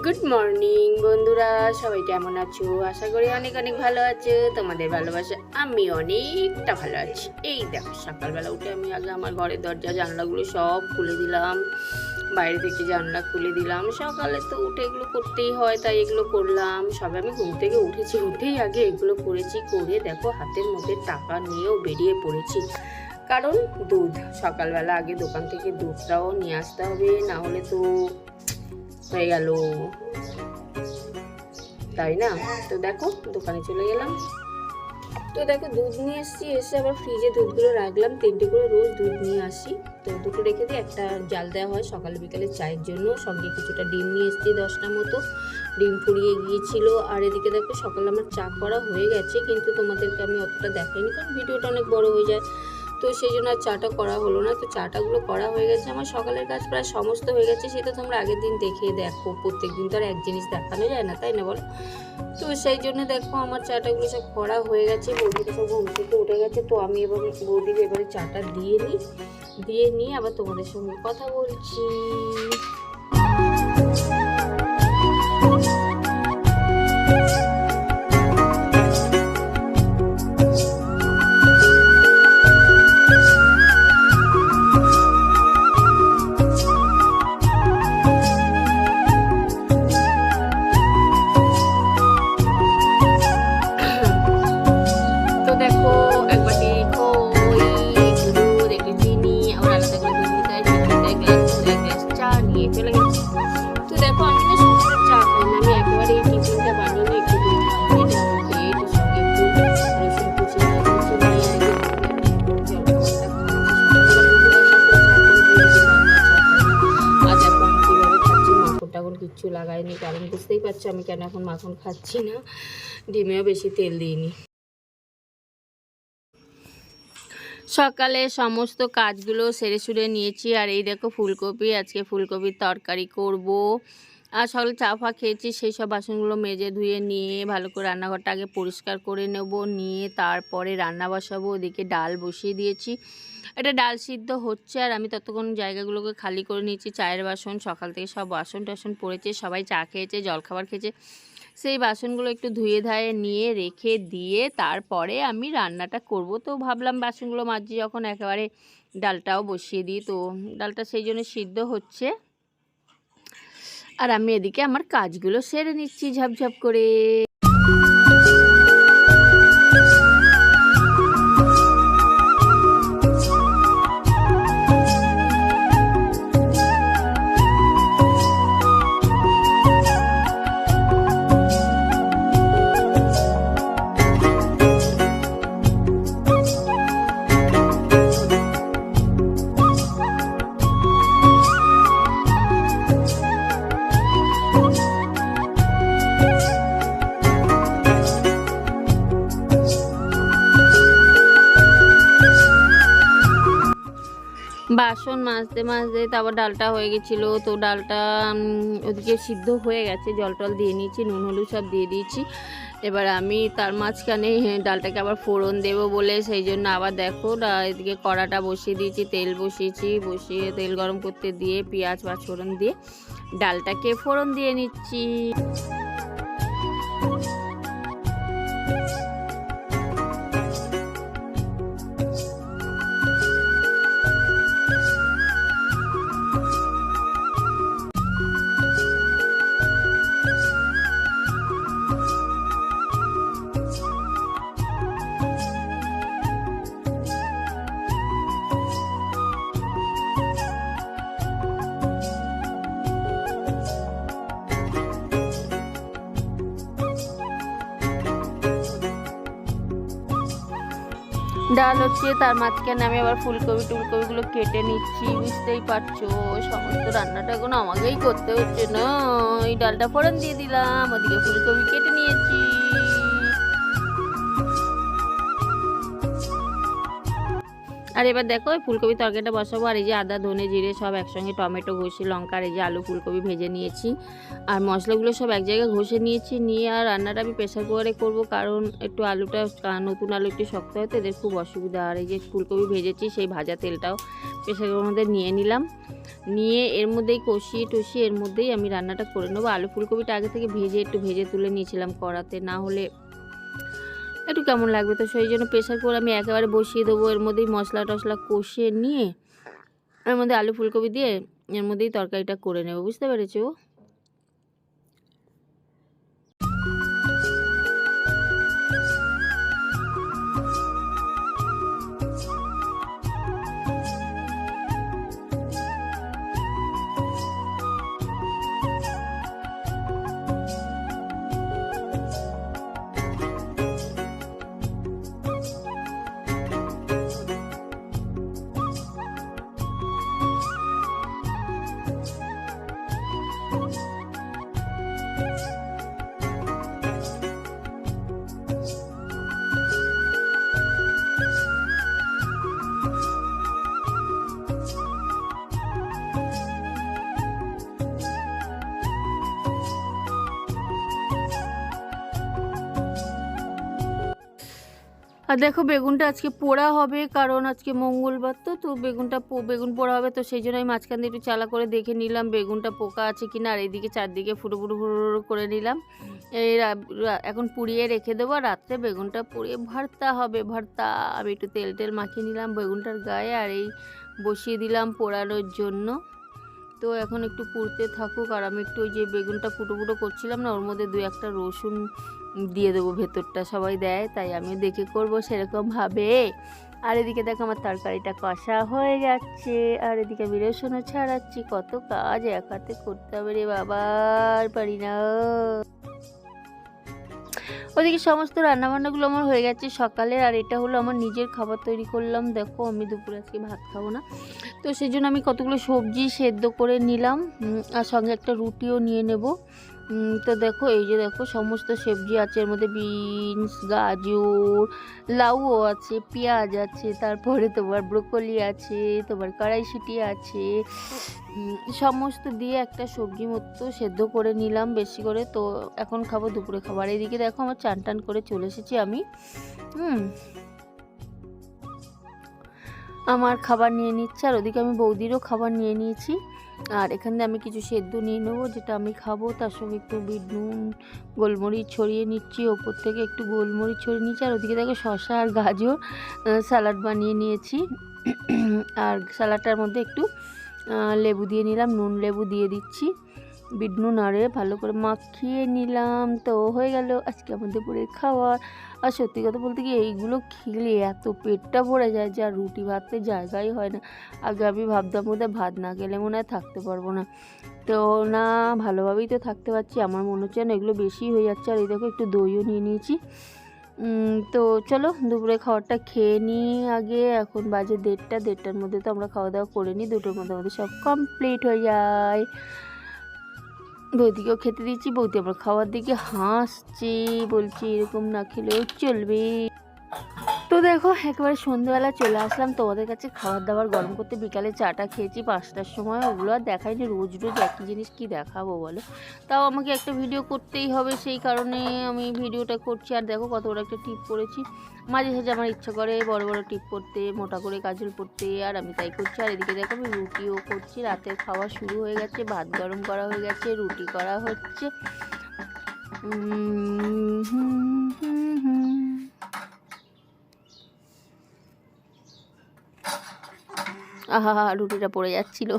Good morning বন্ধুরা, সবাই কেমন আছো? আশা করি অনেক অনেক ভালো আছো। তোমাদের ভালোবাসা আমি অনেকটা ভালো আছি। এই দেখো, সকালবেলা উঠে আমি আগে আমার ঘরের দরজা জানলাগুলো সব খুলে দিলাম, বাইরে থেকে জানলা খুলে দিলাম। সকালে তো উঠে এগুলো করতেই হয়, তাই এগুলো করলাম। সবে আমি ঘুম থেকে উঠেছি, উঠেই আগে এগুলো করেছি। করে দেখো হাতের মধ্যে টাকা নিয়েও বেরিয়ে পড়েছি, কারণ দুধ সকালবেলা আগে দোকান থেকে দুধটাও নিয়ে আসতে হবে, না হলে তো হয়ে গেল, তাই না? তো দেখো দোকানে চলে গেলাম, তো দেখো দুধ নিয়ে এসেছি। এসে আবার ফ্রিজে দুধগুলো রাখলাম, 3টে করে রোজ দুধ নিয়ে আসি। তো দুটো রেখে দিই, একটা জাল দেওয়া হয় সকালে বিকালে চায়ের জন্য। সঙ্গে কিছুটা ডিম নিয়ে এসেছি, 10টা মতো ডিম ফুরিয়ে গিয়েছিল। আর এদিকে দেখো সকালে আমার চা করা হয়ে গেছে, কিন্তু তোমাদেরকে আমি অতটা দেখাইনি, কারণ ভিডিওটা অনেক বড় হয়ে যায়। তো সেই জন্য আর চাটা করা হলো না। তো চাটাগুলো করা হয়ে গেছে, আমার সকালের কাজ প্রায় সমস্ত হয়ে গেছে। সেটা তোমরা আগের দিন দেখে দেখো, প্রত্যেক দিন তো আর এক জিনিস দেখানো যায় না, তাই না বলো? তো সেই জন্য দেখো আমার চাটাগুলো সব করা হয়ে গেছে। বৌদিটা সব ঘুম থেকে উঠে গেছে। তো আমি এবার বৌদিকে এবারে চাটা দিয়ে নিই আবার তোমাদের সঙ্গে কথা বলছি। কিচ্ছু লাগাইনি, কারণ বুঝতেই পারছো আমি কেন এখন মাখন খাচ্ছি না, ডিমেও বেশি তেল দিইনি। সকালে সমস্ত কাজগুলো সেরে সুরে নিয়েছি। আর এই দেখো ফুলকপি, আজকে ফুলকপির তরকারি করব। আর সকালে চা ফা খেয়েছি, সেই সব বাসনগুলো মেজে ধুয়ে নিয়ে ভালো করে রান্নাঘরটা আগে পরিষ্কার করে নেব, নিয়ে তারপরে রান্না বসাবো। ওদিকে ডাল বসিয়ে দিয়েছি, এটা ডাল সিদ্ধ হচ্ছে। আর আমি ততক্ষণ জায়গাগুলোকে খালি করে নিয়েছি। চায়ের বাসন সকাল থেকে সব বাসন টাসন পড়েছে, সবাই চা খেয়েছে, জলখাবার খেয়েছে, সেই বাসনগুলো একটু ধুয়ে ধায়ে নিয়ে রেখে দিয়ে তারপরে আমি রান্নাটা করব। তো ভাবলাম বাসনগুলো মাজি যখন, একেবারে ডালটাও বসিয়ে দিই। তো ডালটা সেই জন্য সিদ্ধ হচ্ছে, আর আমি এদিকে আমার কাজগুলো সেরে নিচ্ছি ঝপঝপ করে। বাসন মাজতে মাজতে তারপর ডালটা হয়ে গেছিলো। তো ডালটা ওদিকে সিদ্ধ হয়ে গেছে, জল টল দিয়ে নিয়েছি, নুন হলুদ সব দিয়ে দিয়েছি। এবার আমি তার মাঝখানে ডালটাকে আবার ফোড়ন দেবো বলে সেই জন্য আবার দেখো এদিকে কড়াটা বসিয়ে দিয়েছি, তেল বসিয়ে তেল গরম করতে দিয়ে পেঁয়াজ পাঁচফোড়ন দিয়ে ডালটাকে ফোড়ন দিয়ে নিচ্ছি। ডাল হচ্ছে, তার মাঝখানে আমি আবার টুলকপিগুলো কেটে নিচ্ছি। বুঝতেই পারছো সমস্ত রান্নাটা এখন আমাকেই করতে হচ্ছে না। এই ডালটা ফোড়ন দিয়ে দিলাম, ওদিকে ফুলকপি কেটে নিয়েছি। আর এবার দেখো ফুলকপি তরকারিটা বসাবো। আর এই যে আদা ধনে জিরে সব একসঙ্গে, টমেটো ঘষে লঙ্কা, আর এই যে আলু ফুলকপি ভেজে নিয়েছি, আর মশলাগুলো সব এক জায়গায় ঘষে নিয়েছি। নিয়ে আর রান্নাটা আমি প্রেসার কুকারে করবো, কারণ একটু আলুটা নতুন আলু একটু শক্ত হতে এদের খুব অসুবিধা। আর এই যে ফুলকপি ভেজেছি, সেই ভাজা তেলটাও প্রেসার কুকারের মধ্যে নিয়ে নিলাম, নিয়ে এর মধ্যেই কষিয়ে টষিয়ে এর মধ্যেই আমি রান্নাটা করে নেবো। আলু ফুলকপিটা আগে থেকে একটু ভেজে তুলে নিয়েছিলাম কড়াতে, না হলে একটু কেমন লাগবে। তো সেই জন্য প্রেসার কুকার আমি একেবারে বসিয়ে দেবো। এর মধ্যেই মশলা টশলা কষিয়ে নিয়ে এর মধ্যে আলু ফুলকপি দিয়ে এর মধ্যেই তরকারিটা করে নেবো, বুঝতে পেরেছো? আর দেখো বেগুনটা আজকে পোড়া হবে, কারণ আজকে মঙ্গলবার, তো বেগুন পোড়া হবে। তো সেই জন্য আমি মাঝখান দিয়ে একটু চালা করে দেখে নিলাম বেগুনটা পোকা আছে কিনা, আর এইদিকে চারদিকে ফুটো ফুটো ফুটো করে নিলাম। এই এখন পুড়িয়ে রেখে দেবো, রাত্রে বেগুনটা পুড়িয়ে ভর্তা হবে। ভর্তা আমি একটু তেল মাখিয়ে নিলাম বেগুনটার গায়ে, আর এই বসিয়ে দিলাম পোড়ানোর জন্য। তো এখন একটু পুড়তে থাকুক, আর আমি একটু ওই যে বেগুনটা ফুটো ফুটো করছিলাম না, ওর মধ্যে 2-1টা রসুন দিয়ে দেবো, ভেতরটা সবাই দেয় তাই আমিও দেখে করবো সেরকমভাবে। আর এদিকে দেখো আমার তরকারিটা কষা হয়ে যাচ্ছে, আর এদিকে আমি রসুনও ছাড়াচ্ছি। কত কাজ এক হাতে করতে হবে রে বাবা, আর পারি না। ওদিকে সমস্ত রান্নাবান্নাগুলো আমার হয়ে গেছে সকালের, আর এটা হলো আমার নিজের খাবার তৈরি করলাম। দেখো আমি দুপুরে আজকে ভাত খাবো না, তো সেই জন্য আমি কতগুলো সবজি সেদ্ধ করে নিলাম, আর সঙ্গে একটা রুটিও নিয়ে নেব। তো দেখো এই যে দেখো সমস্ত সবজি আছে এর মধ্যে, বিনস, গাজর, লাউও আছে, পেঁয়াজ আছে, তারপরে তোমার ব্রোকলি আছে, তোমার কড়াইশুঁটি আছে, সমস্ত দিয়ে একটা সবজি মতো সেদ্ধ করে নিলাম বেশি করে। তো এখন খাবো দুপুরে খাবার। এদিকে দেখো আমার চান টান করে চলে এসেছি আমি, আমার খাবার নিয়ে নিচ্ছে, আর ওদিকে আমি বৌদিরও খাবার নিয়ে নিয়েছি। আর এখানে আমি কিছু সেদ্ধ নিয়ে নেবো যেটা আমি খাবো, তার সঙ্গে একটু বিট নুন গোলমরিচ ছড়িয়ে নিচ্ছি, ওপর থেকে একটু গোলমরিচ ছড়িয়ে নিচ্ছি। আর ওদিকে দেখো শসা আর গাজর স্যালাড বানিয়ে নিয়েছি, আর স্যালাডটার মধ্যে একটু লেবু দিয়ে নিলাম, নুন লেবু দিয়ে দিচ্ছি, বিট নুন আরে ভালো করে মাখিয়ে নিলাম। তো হয়ে গেল আজকে আমাদের দুপুরের খাবার। আর সত্যি কথা বলতে কি এইগুলো খেলে এত পেটটা ভরে যায় যে আর রুটি ভাতের জায়গাই হয় না। আগে আমি ভাবতাম বোধহয় ভাত না খেলে মনে হয় থাকতে পারবো না, তো না ভালোভাবেই তো থাকতে পারছি। আমার মনে হচ্ছে না এগুলো বেশি হয়ে যাচ্ছে। আর এই দেখো একটু দইও নিয়ে নিয়েছি। তো চলো দুপুরে খাবারটা খেয়ে নিই আগে। এখন বাজে 1:30টার মধ্যে তো আমরা খাওয়া দাওয়া করে নিই, 2টোর মধ্যে আমাদের সব কমপ্লিট হয়ে যায়। বৌদিকেও খেতে দিচ্ছি, বৌদি আমার খাওয়ার দিকে হাসছে, বলছে এরকম না খেলেও চলবে। তো দেখো একেবারে সন্ধ্যেবেলা চলে আসলাম তোমাদের কাছে খাবার দাবার গরম করতে। বিকালে চাটা খেয়েছি 5টার সময়, ওগুলো আর দেখাইনি, রোজ রোজ একই জিনিস কি দেখাবো বলো। তাও আমাকে একটা ভিডিও করতেই হবে, সেই কারণে আমি ভিডিওটা করছি। আর দেখো কত বড় একটা টিপ পরেছি, মাঝে সাঝে আমার ইচ্ছা করে বড় বড় টিপ পরতে, মোটা করে কাজল পরতে, আর আমি তাই করছি। আর এদিকে দেখো আমি রুটিও করছি, রাতের খাওয়া শুরু হয়ে গেছে, ভাত গরম করা হয়ে গেছে, রুটি করা হচ্ছে। আহা রুটিটা পড়ে যাচ্ছিল,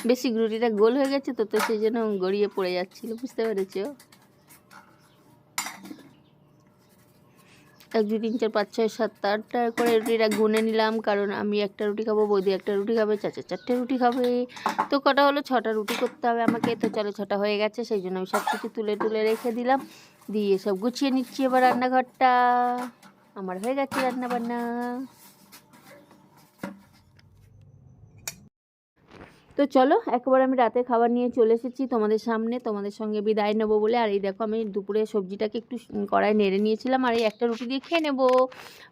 বেশি রুটিটা গোল হয়ে গেছে, তো সেই জন্য গড়িয়ে পড়ে যাচ্ছিল, বুঝতে পেরেছ। 1 2 3 4 5 6 7 8টা করে রুটিটা গুনে নিলাম, কারণ আমি একটা রুটি খাবো, বৌদি একটা রুটি খাবে, চাচা 4টে রুটি খাবে। তো কটা হলো, 6টা রুটি করতে হবে আমাকে। তো চলো 6টা হয়ে গেছে, সেই জন্য আমি সব কিছু তুলে রেখে দিলাম, দিয়ে সব গুছিয়ে নিচ্ছি। এবার রান্নাঘরটা আমার হয়ে গেছে, রান্না বান্না। তো চলো একবার আমি রাতে খাবার নিয়ে চলে এসেছি তোমাদের সামনে, তোমাদের সঙ্গে বিদায় নেবো বলে। আর এই দেখো আমি দুপুরে সবজিটাকে একটু কড়াই নেড়ে নিয়েছিলাম, আর এই একটা রুটি দিয়ে খেয়ে নেবো,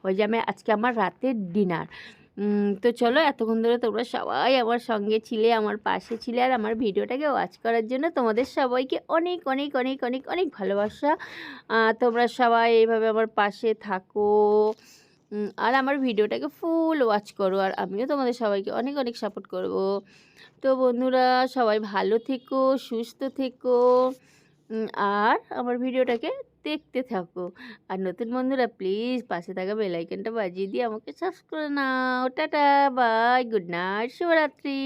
ওই যে আমি আজকে আমার রাতের ডিনার। তো চলো এতক্ষণ ধরে তোমরা সবাই আমার সঙ্গে ছিলে, আমার পাশে ছিলে, আর আমার ভিডিওটাকে ওয়াচ করার জন্য তোমাদের সবাইকে অনেক অনেক অনেক অনেক অনেক ভালোবাসা। তোমরা সবাই এইভাবে আমার পাশে থাকো, আর আমার ভিডিওটাকে ফুল ওয়াচ করো, আর আমিও তোমাদের সবাইকে অনেক অনেক সাপোর্ট করব। তো বন্ধুরা, সবাই ভালো থেকো, সুস্থ থেকো, আর আমার ভিডিওটাকে দেখতে থাকো। আর নতুন বন্ধুরা প্লিজ পাশে থাকা বেল আইকনটা বাজিয়ে দিয়ে আমাকে সাবস্ক্রাইব করে নাও। টাটা, বাই, গুড নাইট, শুভরাত্রি।